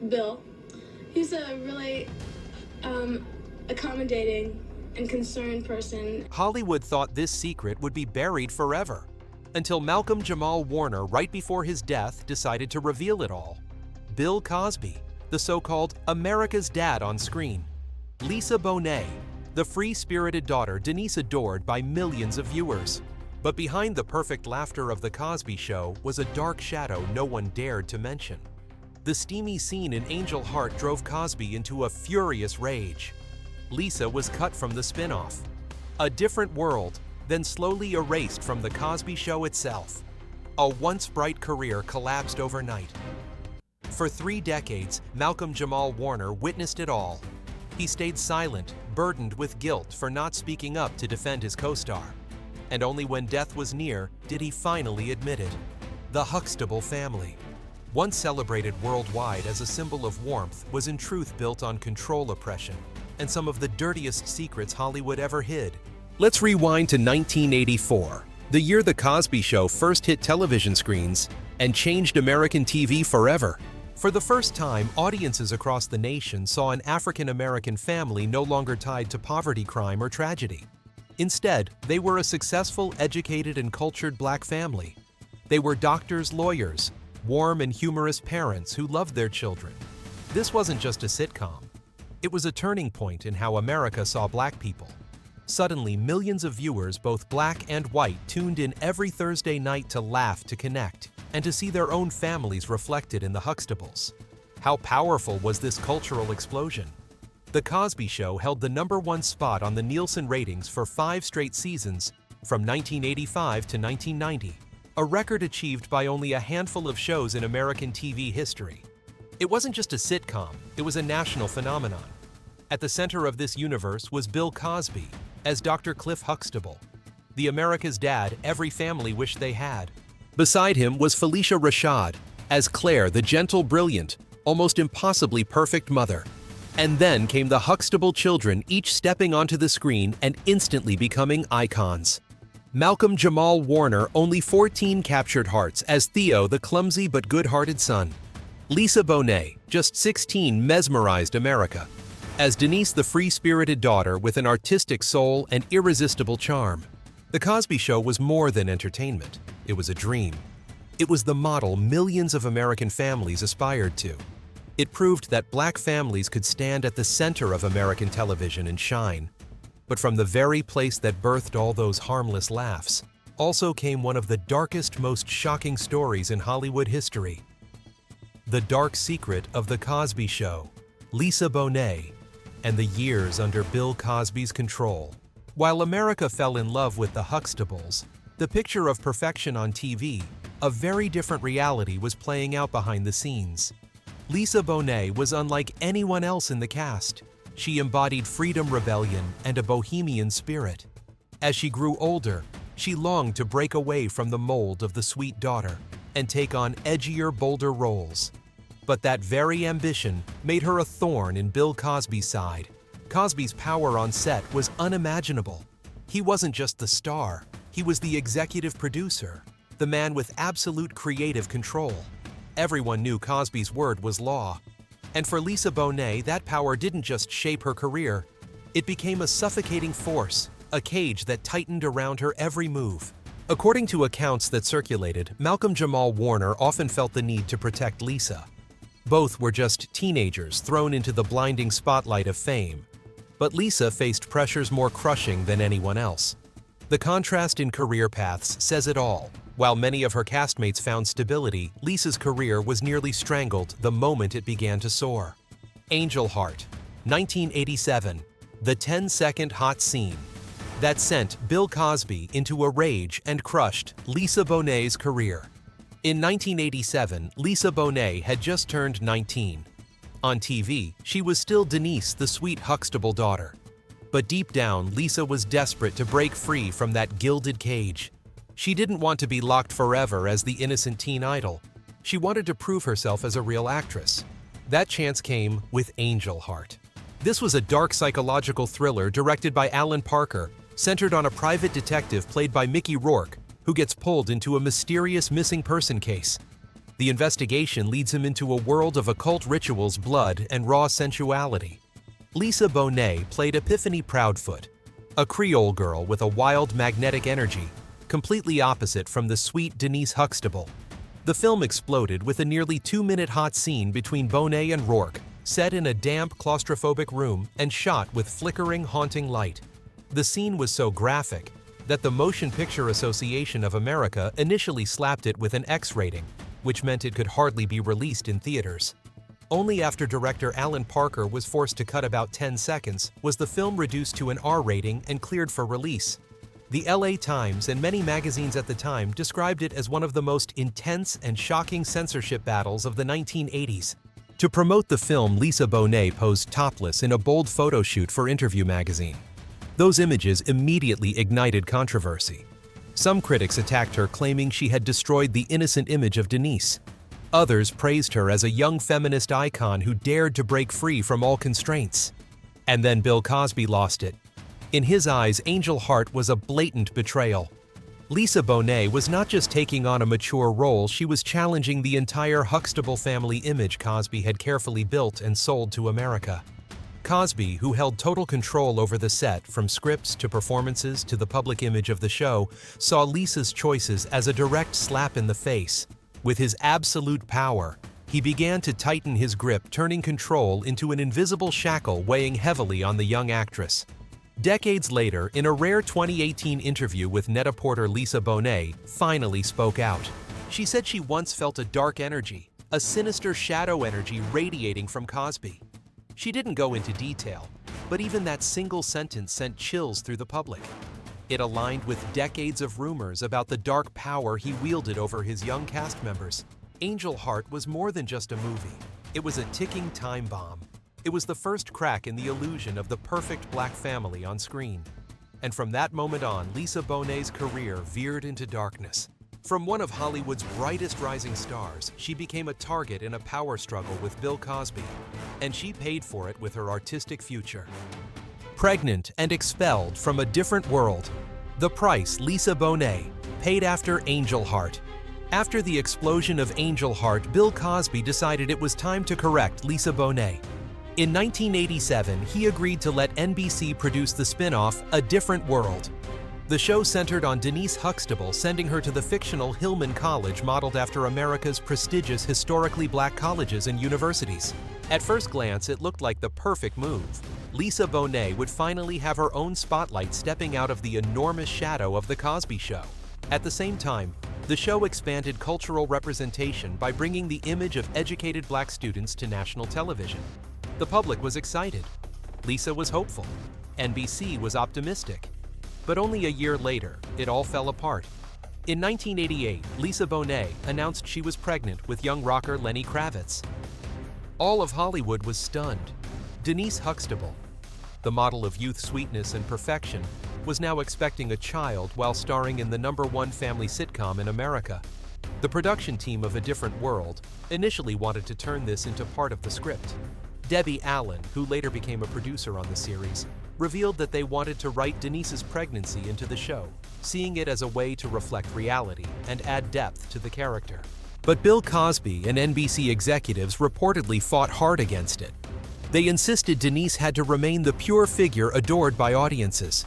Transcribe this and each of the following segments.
Bill. He's a really accommodating and concerned person. Hollywood thought this secret would be buried forever, until Malcolm-Jamal Warner, right before his death, decided to reveal it all. Bill Cosby, the so-called America's dad on screen. Lisa Bonet, the free-spirited daughter Denise adored by millions of viewers. But behind the perfect laughter of The Cosby Show was a dark shadow no one dared to mention. The steamy scene in Angel Heart drove Cosby into a furious rage. Lisa was cut from the spin-off. A different world, then slowly erased from The Cosby Show itself. A once bright career collapsed overnight. For 3 decades, Malcolm-Jamal Warner witnessed it all. He stayed silent, burdened with guilt for not speaking up to defend his co-star. And only when death was near did he finally admit it. The Huxtable family, once celebrated worldwide as a symbol of warmth, was in truth built on control oppression and some of the dirtiest secrets Hollywood ever hid. Let's rewind to 1984, the year The Cosby Show first hit television screens and changed American TV forever. For the first time, audiences across the nation saw an African-American family no longer tied to poverty, crime, or tragedy. Instead, they were a successful, educated, and cultured Black family. They were doctors, lawyers, warm and humorous parents who loved their children. This wasn't just a sitcom. It was a turning point in how America saw Black people. Suddenly, millions of viewers, both Black and white, tuned in every Thursday night to laugh, to connect, and to see their own families reflected in the Huxtables. How powerful was this cultural explosion? The Cosby Show held the #1 spot on the Nielsen ratings for 5 straight seasons, from 1985 to 1990, a record achieved by only a handful of shows in American TV history. It wasn't just a sitcom, it was a national phenomenon. At the center of this universe was Bill Cosby, as Dr. Cliff Huxtable, the America's dad every family wished they had. Beside him was Felicia Rashad, as Claire, the gentle, brilliant, almost impossibly perfect mother. And then came the Huxtable children, each stepping onto the screen and instantly becoming icons. Malcolm-Jamal Warner, only 14, captured hearts as Theo, the clumsy but good-hearted son. Lisa Bonet, just 16, mesmerized America as Denise, the free-spirited daughter with an artistic soul and irresistible charm. The Cosby Show was more than entertainment. It was a dream. It was the model millions of American families aspired to. It proved that Black families could stand at the center of American television and shine. But from the very place that birthed all those harmless laughs, also came one of the darkest, most shocking stories in Hollywood history. The dark secret of The Cosby Show, Lisa Bonet, and the years under Bill Cosby's control. While America fell in love with the Huxtables, the picture of perfection on TV, a very different reality was playing out behind the scenes. Lisa Bonet was unlike anyone else in the cast. She embodied freedom, rebellion, and a bohemian spirit. As she grew older, she longed to break away from the mold of the sweet daughter and take on edgier, bolder roles. But that very ambition made her a thorn in Bill Cosby's side. Cosby's power on set was unimaginable. He wasn't just the star, he was the executive producer, the man with absolute creative control. Everyone knew Cosby's word was law. And for Lisa Bonet, that power didn't just shape her career, it became a suffocating force, a cage that tightened around her every move. According to accounts that circulated, Malcolm-Jamal Warner often felt the need to protect Lisa. Both were just teenagers thrown into the blinding spotlight of fame. But Lisa faced pressures more crushing than anyone else. The contrast in career paths says it all. While many of her castmates found stability, Lisa's career was nearly strangled the moment it began to soar. Angel Heart, 1987, the 10-second hot scene that sent Bill Cosby into a rage and crushed Lisa Bonet's career. In 1987, Lisa Bonet had just turned 19. On TV, she was still Denise, the sweet Huxtable daughter. But deep down, Lisa was desperate to break free from that gilded cage. She didn't want to be locked forever as the innocent teen idol. She wanted to prove herself as a real actress. That chance came with Angel Heart. This was a dark psychological thriller directed by Alan Parker, centered on a private detective played by Mickey Rourke, who gets pulled into a mysterious missing person case. The investigation leads him into a world of occult rituals, blood, and raw sensuality. Lisa Bonet played Epiphany Proudfoot, a Creole girl with a wild, magnetic energy, completely opposite from the sweet Denise Huxtable. The film exploded with a nearly 2-minute hot scene between Bonet and Rourke, set in a damp, claustrophobic room and shot with flickering, haunting light. The scene was so graphic that the Motion Picture Association of America initially slapped it with an X rating, which meant it could hardly be released in theaters. Only after director Alan Parker was forced to cut about 10 seconds was the film reduced to an R rating and cleared for release. The LA Times and many magazines at the time described it as one of the most intense and shocking censorship battles of the 1980s. To promote the film, Lisa Bonet posed topless in a bold photo shoot for Interview magazine. Those images immediately ignited controversy. Some critics attacked her, claiming she had destroyed the innocent image of Denise. Others praised her as a young feminist icon who dared to break free from all constraints. And then Bill Cosby lost it. In his eyes, Angel Heart was a blatant betrayal. Lisa Bonet was not just taking on a mature role, she was challenging the entire Huxtable family image Cosby had carefully built and sold to America. Cosby, who held total control over the set, from scripts to performances to the public image of the show, saw Lisa's choices as a direct slap in the face. With his absolute power, he began to tighten his grip, turning control into an invisible shackle weighing heavily on the young actress. Decades later, in a rare 2018 interview with Net-a-Porter, Lisa Bonet finally spoke out. She said she once felt a dark energy, a sinister shadow energy radiating from Cosby. She didn't go into detail, but even that single sentence sent chills through the public. It aligned with decades of rumors about the dark power he wielded over his young cast members. Angel Heart was more than just a movie. It was a ticking time bomb. It was the first crack in the illusion of the perfect black family on screen. And from that moment on, Lisa Bonet's career veered into darkness. From one of Hollywood's brightest rising stars, she became a target in a power struggle with Bill Cosby, and she paid for it with her artistic future. Pregnant and expelled from a different world, the price Lisa Bonet paid after Angel Heart. After the explosion of Angel Heart, Bill Cosby decided it was time to correct Lisa Bonet. In 1987, he agreed to let NBC produce the spin-off A Different World. The show centered on Denise Huxtable, sending her to the fictional Hillman College modeled after America's prestigious historically black colleges and universities. At first glance, it looked like the perfect move. Lisa Bonet would finally have her own spotlight, stepping out of the enormous shadow of The Cosby Show. At the same time, the show expanded cultural representation by bringing the image of educated black students to national television. The public was excited. Lisa was hopeful. NBC was optimistic. But only a year later, it all fell apart. In 1988, Lisa Bonet announced she was pregnant with young rocker Lenny Kravitz. All of Hollywood was stunned. Denise Huxtable, the model of youth, sweetness, and perfection, was now expecting a child while starring in the #1 family sitcom in America. The production team of A Different World initially wanted to turn this into part of the script. Debbie Allen, who later became a producer on the series, revealed that they wanted to write Denise's pregnancy into the show, seeing it as a way to reflect reality and add depth to the character. But Bill Cosby and NBC executives reportedly fought hard against it. They insisted Denise had to remain the pure figure adored by audiences.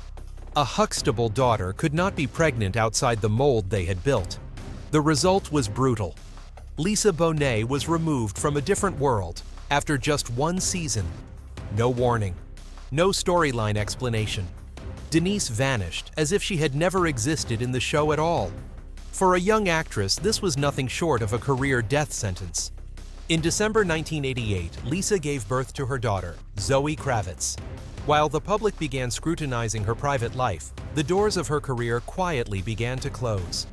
A Huxtable daughter could not be pregnant outside the mold they had built. The result was brutal. Lisa Bonet was removed from A Different World after just one season. No warning. No storyline explanation. Denise vanished as if she had never existed in the show at all. For a young actress, this was nothing short of a career death sentence. In December 1988, Lisa gave birth to her daughter, Zoe Kravitz. While the public began scrutinizing her private life, the doors of her career quietly began to close.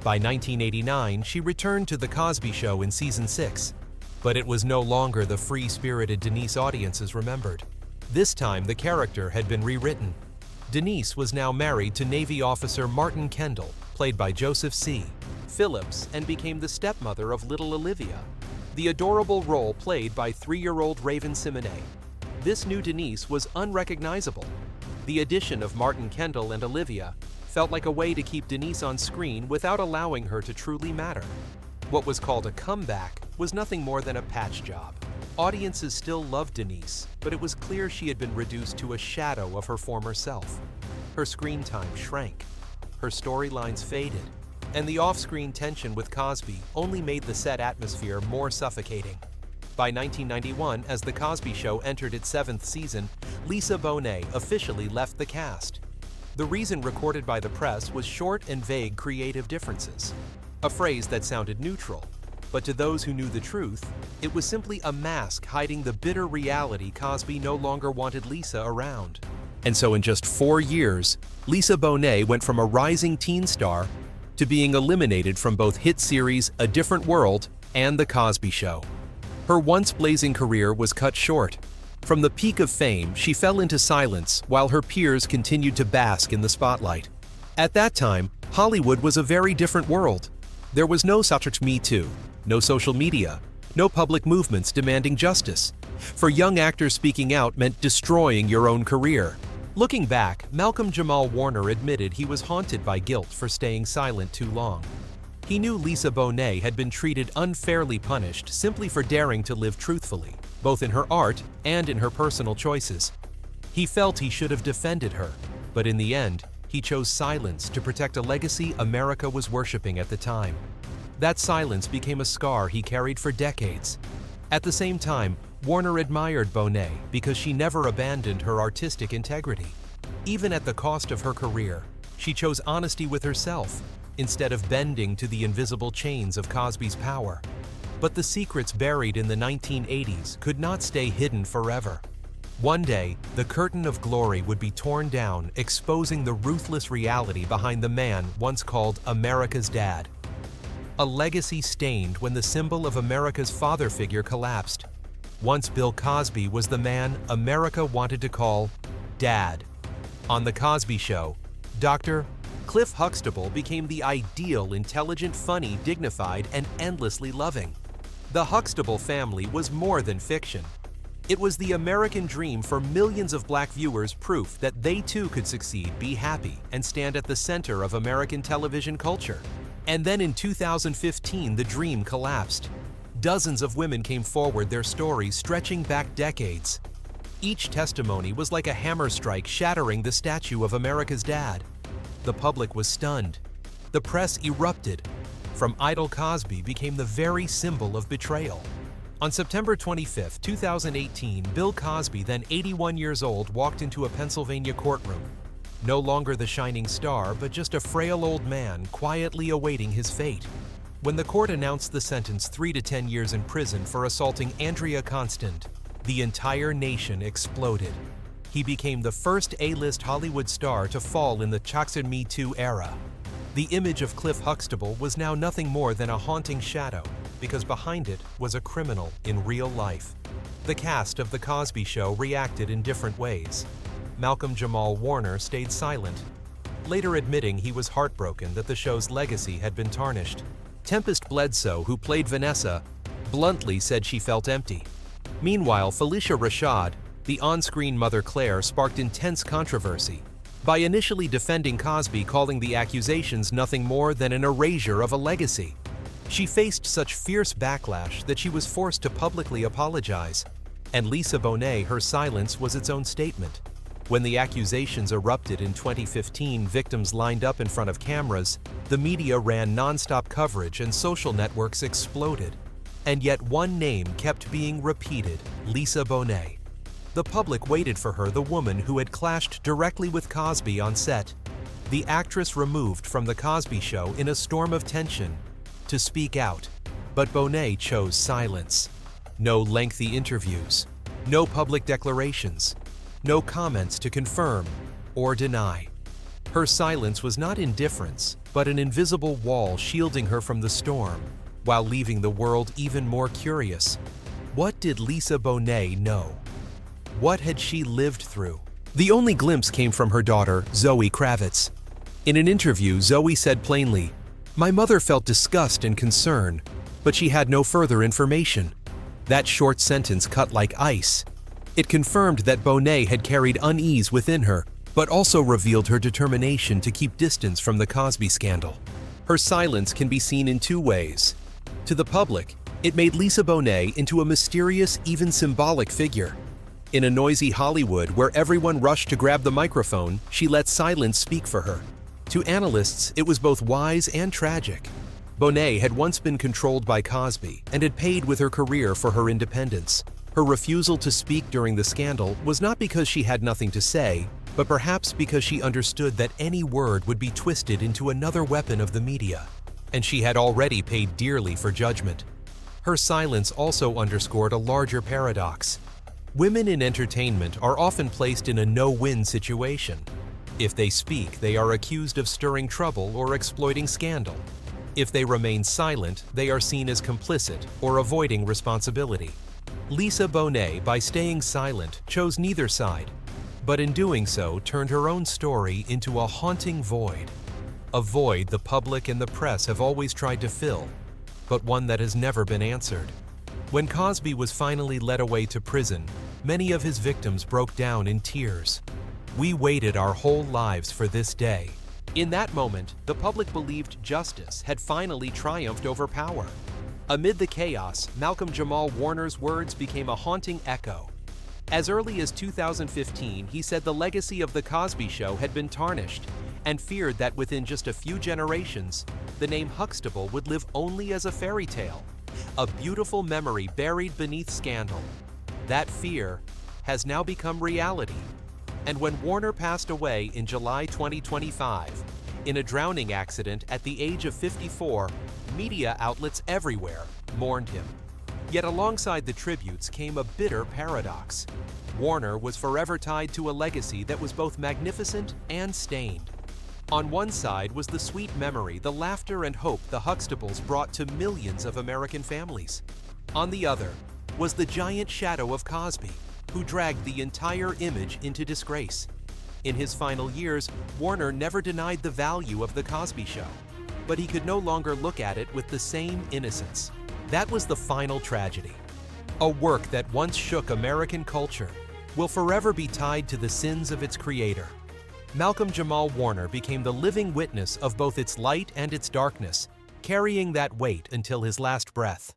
By 1989, she returned to The Cosby Show in season 6. But it was no longer the free-spirited Denise audiences remembered. This time, the character had been rewritten. Denise was now married to Navy officer Martin Kendall, played by Joseph C. Phillips, and became the stepmother of little Olivia, the adorable role played by 3-year-old Raven Simonet. This new Denise was unrecognizable. The addition of Martin Kendall and Olivia felt like a way to keep Denise on screen without allowing her to truly matter. What was called a comeback was nothing more than a patch job. Audiences still loved Denise, but it was clear she had been reduced to a shadow of her former self. Her screen time shrank, her storylines faded, and the off-screen tension with Cosby only made the set atmosphere more suffocating. By 1991, as The Cosby Show entered its 7th season, Lisa Bonet officially left the cast. The reason recorded by the press was short and vague creative differences, a phrase that sounded neutral, but to those who knew the truth, it was simply a mask hiding the bitter reality Cosby no longer wanted Lisa around. And so in just 4 years, Lisa Bonet went from a rising teen star to being eliminated from both hit series A Different World and The Cosby Show. Her once blazing career was cut short. From the peak of fame, she fell into silence while her peers continued to bask in the spotlight. At that time, Hollywood was a very different world. There was no such Me Too, no social media, no public movements demanding justice. For young actors, speaking out meant destroying your own career. Looking back, Malcolm-Jamal Warner admitted he was haunted by guilt for staying silent too long. He knew Lisa Bonet had been treated unfairly punished simply for daring to live truthfully, both in her art and in her personal choices. He felt he should have defended her, but in the end, he chose silence to protect a legacy America was worshiping at the time. That silence became a scar he carried for decades. At the same time, Warner admired Bonet because she never abandoned her artistic integrity. Even at the cost of her career, she chose honesty with herself instead of bending to the invisible chains of Cosby's power. But the secrets buried in the 1980s could not stay hidden forever. One day, the curtain of glory would be torn down, exposing the ruthless reality behind the man once called America's dad. A legacy stained when the symbol of America's father figure collapsed. Once Bill Cosby was the man America wanted to call Dad. On The Cosby Show, Dr. Cliff Huxtable became the ideal, intelligent, funny, dignified, and endlessly loving. The Huxtable family was more than fiction. It was the American dream for millions of black viewers, proof that they too could succeed, be happy, and stand at the center of American television culture. And then in 2015, the dream collapsed. Dozens of women came forward, their stories stretching back decades. Each testimony was like a hammer strike shattering the statue of America's dad. The public was stunned. The press erupted. From idol Cosby became the very symbol of betrayal. On September 25, 2018, Bill Cosby, then 81 years old, walked into a Pennsylvania courtroom. No longer the shining star, but just a frail old man quietly awaiting his fate. When the court announced the sentence 3 to 10 years in prison for assaulting Andrea Constant, the entire nation exploded. He became the first A-list Hollywood star to fall in the Cosby Me Too era. The image of Cliff Huxtable was now nothing more than a haunting shadow, because behind it was a criminal in real life. The cast of The Cosby Show reacted in different ways. Malcolm-Jamal Warner stayed silent, later admitting he was heartbroken that the show's legacy had been tarnished. Tempest Bledsoe, who played Vanessa, bluntly said she felt empty. Meanwhile, Felicia Rashad, the on-screen Mother Claire, sparked intense controversy by initially defending Cosby, calling the accusations nothing more than an erasure of a legacy. She faced such fierce backlash that she was forced to publicly apologize. And Lisa Bonet, her silence was its own statement. When the accusations erupted in 2015, victims lined up in front of cameras, the media ran nonstop coverage and social networks exploded. And yet one name kept being repeated: Lisa Bonet. The public waited for her, the woman who had clashed directly with Cosby on set. The actress removed from The Cosby Show in a storm of tension to speak out. But Bonet chose silence. No lengthy interviews, no public declarations, no comments to confirm or deny. Her silence was not indifference, but an invisible wall shielding her from the storm, while leaving the world even more curious. What did Lisa Bonet know? What had she lived through? The only glimpse came from her daughter, Zoe Kravitz. In an interview, Zoe said plainly, "My mother felt disgust and concern, but she had no further information." That short sentence cut like ice. It confirmed that Bonet had carried unease within her, but also revealed her determination to keep distance from the Cosby scandal. Her silence can be seen in two ways: To the public, it made Lisa Bonet into a mysterious, even symbolic figure. In a noisy Hollywood where everyone rushed to grab the microphone, she let silence speak for her. To analysts, it was both wise and tragic. Bonet had once been controlled by Cosby and had paid with her career for her independence. Her refusal to speak during the scandal was not because she had nothing to say, but perhaps because she understood that any word would be twisted into another weapon of the media, and she had already paid dearly for judgment. Her silence also underscored a larger paradox. Women in entertainment are often placed in a no-win situation. If they speak, they are accused of stirring trouble or exploiting scandal. If they remain silent, they are seen as complicit or avoiding responsibility. Lisa Bonet, by staying silent, chose neither side, but in doing so turned her own story into a haunting void. A void the public and the press have always tried to fill, but one that has never been answered. When Cosby was finally led away to prison, many of his victims broke down in tears. We waited our whole lives for this day. In that moment, the public believed justice had finally triumphed over power. Amid the chaos, Malcolm-Jamal Warner's words became a haunting echo. As early as 2015, he said the legacy of The Cosby Show had been tarnished and feared that within just a few generations, the name Huxtable would live only as a fairy tale, a beautiful memory buried beneath scandal. That fear has now become reality. And when Warner passed away in July 2025, in a drowning accident at the age of 54, media outlets everywhere mourned him. Yet alongside the tributes came a bitter paradox. Warner was forever tied to a legacy that was both magnificent and stained. On one side was the sweet memory, the laughter and hope the Huxtables brought to millions of American families. On the other was the giant shadow of Cosby, who dragged the entire image into disgrace. In his final years, Warner never denied the value of The Cosby Show, but he could no longer look at it with the same innocence. That was the final tragedy. A work that once shook American culture will forever be tied to the sins of its creator. Malcolm-Jamal Warner became the living witness of both its light and its darkness, carrying that weight until his last breath.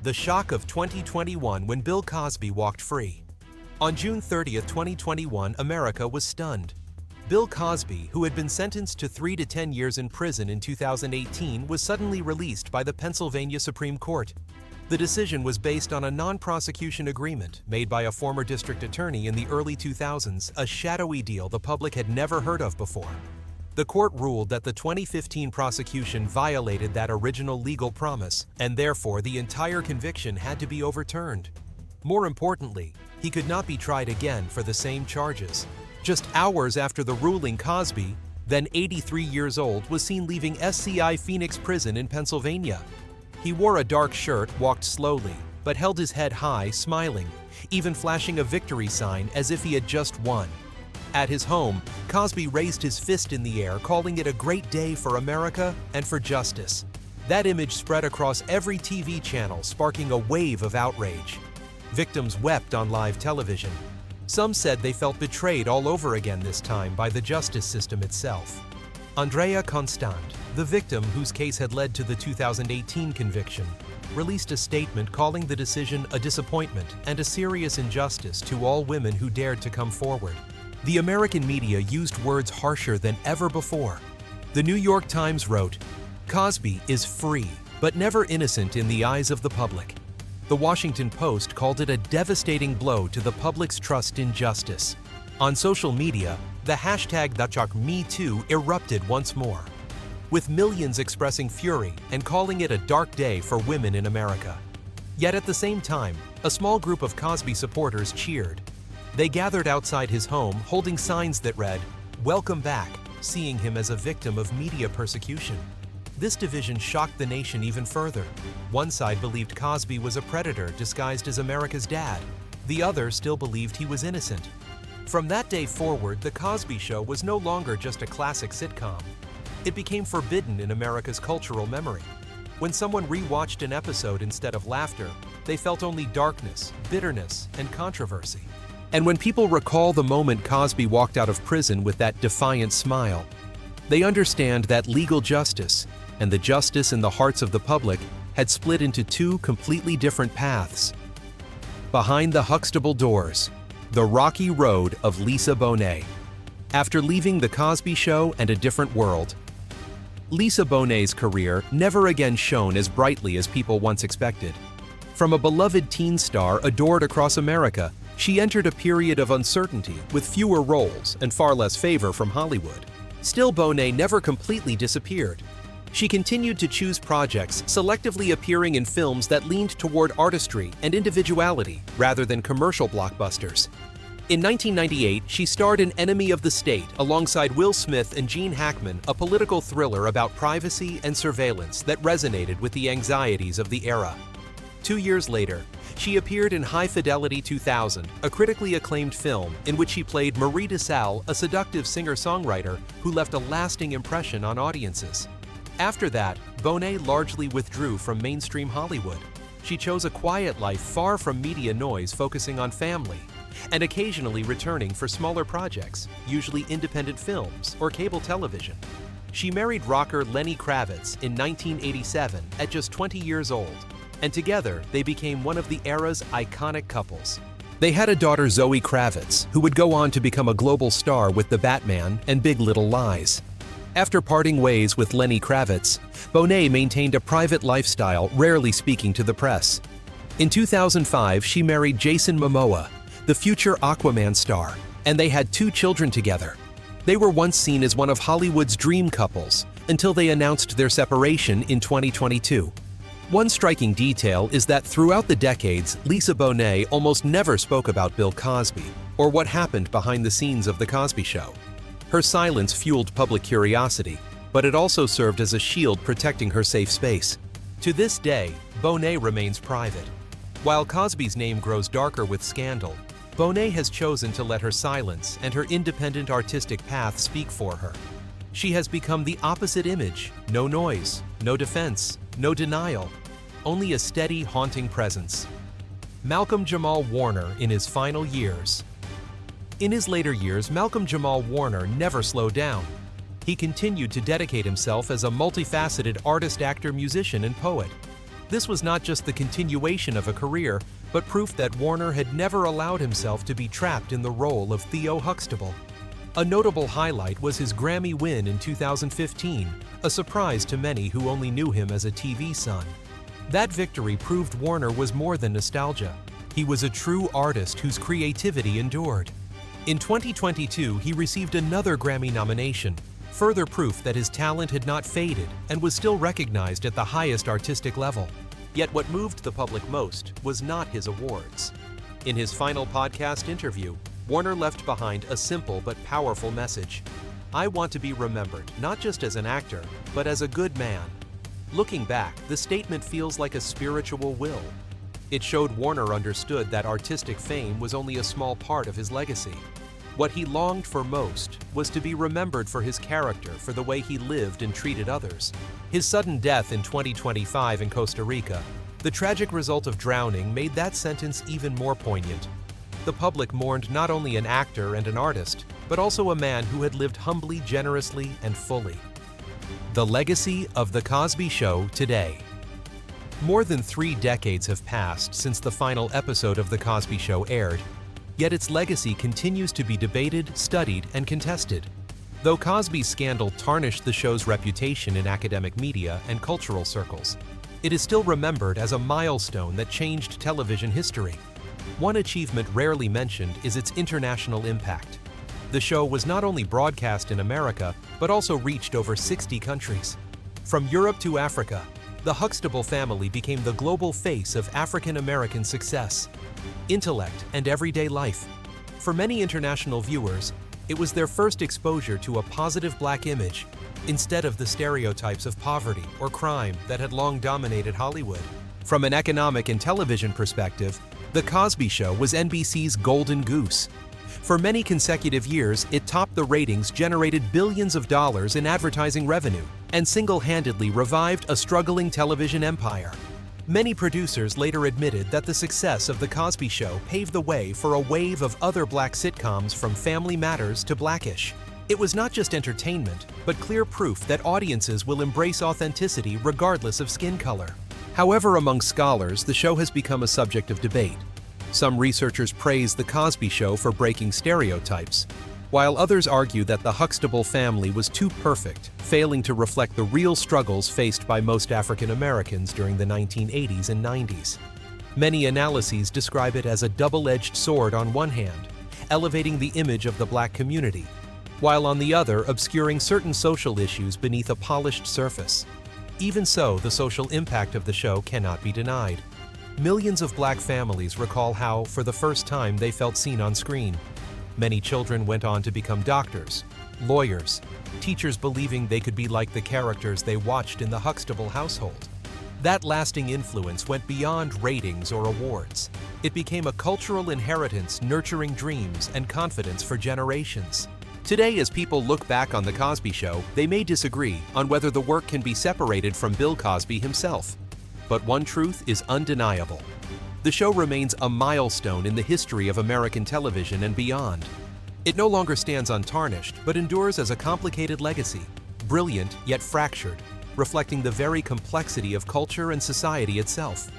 The shock of 2021 when Bill Cosby walked free. On June 30, 2021, America was stunned. Bill Cosby, who had been sentenced to 3 to 10 years in prison in 2018, was suddenly released by the Pennsylvania Supreme Court. The decision was based on a non-prosecution agreement made by a former district attorney in the early 2000s, a shadowy deal the public had never heard of before. The court ruled that the 2015 prosecution violated that original legal promise, and therefore the entire conviction had to be overturned. More importantly, he could not be tried again for the same charges. Just hours after the ruling, Cosby, then 83 years old, was seen leaving SCI Phoenix Prison in Pennsylvania. He wore a dark shirt, walked slowly, but held his head high, smiling, even flashing a victory sign as if he had just won. At his home, Cosby raised his fist in the air, calling it a great day for America and for justice. That image spread across every TV channel, sparking a wave of outrage. Victims wept on live television. Some said they felt betrayed all over again this time by the justice system itself. Andrea Constant, the victim whose case had led to the 2018 conviction, released a statement calling the decision a disappointment and a serious injustice to all women who dared to come forward. The American media used words harsher than ever before. The New York Times wrote, "Cosby is free, but never innocent in the eyes of the public." The Washington Post called it a devastating blow to the public's trust in justice. On social media, the hashtag #MeToo erupted once more, with millions expressing fury and calling it a dark day for women in America. Yet at the same time, a small group of Cosby supporters cheered. They gathered outside his home holding signs that read, "Welcome back," seeing him as a victim of media persecution. This division shocked the nation even further. One side believed Cosby was a predator disguised as America's dad. The other still believed he was innocent. From that day forward, The Cosby Show was no longer just a classic sitcom. It became forbidden in America's cultural memory. When someone rewatched an episode instead of laughter, they felt only darkness, bitterness, and controversy. And when people recall the moment Cosby walked out of prison with that defiant smile, they understand that legal justice, and the justice in the hearts of the public, had split into two completely different paths. Behind the Huxtable doors, the rocky road of Lisa Bonet. After leaving The Cosby Show and A Different World, Lisa Bonet's career never again shone as brightly as people once expected. From a beloved teen star adored across America, she entered a period of uncertainty with fewer roles and far less favor from Hollywood. Still, Bonet never completely disappeared. She continued to choose projects, selectively appearing in films that leaned toward artistry and individuality rather than commercial blockbusters. In 1998, she starred in Enemy of the State alongside Will Smith and Gene Hackman, a political thriller about privacy and surveillance that resonated with the anxieties of the era. 2 years later, she appeared in High Fidelity 2000, a critically acclaimed film in which she played Marie DeSalle, a seductive singer-songwriter who left a lasting impression on audiences. After that, Bonet largely withdrew from mainstream Hollywood. She chose a quiet life far from media noise, focusing on family, and occasionally returning for smaller projects, usually independent films or cable television. She married rocker Lenny Kravitz in 1987 at just 20 years old, and together they became one of the era's iconic couples. They had a daughter, Zoe Kravitz, who would go on to become a global star with The Batman and Big Little Lies. After parting ways with Lenny Kravitz, Bonet maintained a private lifestyle, rarely speaking to the press. In 2005, she married Jason Momoa, the future Aquaman star, and they had 2 children together. They were once seen as one of Hollywood's dream couples until they announced their separation in 2022. One striking detail is that throughout the decades, Lisa Bonet almost never spoke about Bill Cosby or what happened behind the scenes of The Cosby Show. Her silence fueled public curiosity, but it also served as a shield protecting her safe space. To this day, Bonet remains private. While Cosby's name grows darker with scandal, Bonet has chosen to let her silence and her independent artistic path speak for her. She has become the opposite image: no noise, no defense, no denial, only a steady, haunting presence. Malcolm-Jamal Warner in his final years. In his later years, Malcolm-Jamal Warner never slowed down. He continued to dedicate himself as a multifaceted artist, actor, musician, and poet. This was not just the continuation of a career, but proof that Warner had never allowed himself to be trapped in the role of Theo Huxtable. A notable highlight was his Grammy win in 2015, a surprise to many who only knew him as a TV son. That victory proved Warner was more than nostalgia. He was a true artist whose creativity endured. In 2022, he received another Grammy nomination, further proof that his talent had not faded and was still recognized at the highest artistic level. Yet what moved the public most was not his awards. In his final podcast interview, Warner left behind a simple but powerful message. "I want to be remembered not just as an actor, but as a good man." Looking back, the statement feels like a spiritual will. It showed Warner understood that artistic fame was only a small part of his legacy. What he longed for most was to be remembered for his character, for the way he lived and treated others. His sudden death in 2025 in Costa Rica, the tragic result of drowning, made that sentence even more poignant. The public mourned not only an actor and an artist, but also a man who had lived humbly, generously, and fully. The legacy of The Cosby Show today. More than 3 decades have passed since the final episode of The Cosby Show aired, yet its legacy continues to be debated, studied, and contested. Though Cosby's scandal tarnished the show's reputation in academic media and cultural circles, it is still remembered as a milestone that changed television history. One achievement rarely mentioned is its international impact. The show was not only broadcast in America, but also reached over 60 countries. From Europe to Africa, the Huxtable family became the global face of African American success, intellect, and everyday life. For many international viewers, it was their first exposure to a positive Black image, instead of the stereotypes of poverty or crime that had long dominated Hollywood. From an economic and television perspective, The Cosby Show was NBC's golden goose. For many consecutive years, it topped the ratings, generated billions of dollars in advertising revenue, and single-handedly revived a struggling television empire. Many producers later admitted that the success of The Cosby Show paved the way for a wave of other Black sitcoms, from Family Matters to Blackish. It was not just entertainment, but clear proof that audiences will embrace authenticity regardless of skin color. However, among scholars, the show has become a subject of debate. Some researchers praise The Cosby Show for breaking stereotypes, while others argue that the Huxtable family was too perfect, failing to reflect the real struggles faced by most African Americans during the 1980s and 90s. Many analyses describe it as a double-edged sword on one hand, elevating the image of the Black community, while on the other obscuring certain social issues beneath a polished surface. Even so, the social impact of the show cannot be denied. Millions of Black families recall how, for the first time, they felt seen on screen. Many children went on to become doctors, lawyers, teachers believing they could be like the characters they watched in the Huxtable household. That lasting influence went beyond ratings or awards. It became a cultural inheritance nurturing dreams and confidence for generations. Today, as people look back on The Cosby Show, they may disagree on whether the work can be separated from Bill Cosby himself. But one truth is undeniable. The show remains a milestone in the history of American television and beyond. It no longer stands untarnished, but endures as a complicated legacy, brilliant yet fractured, reflecting the very complexity of culture and society itself.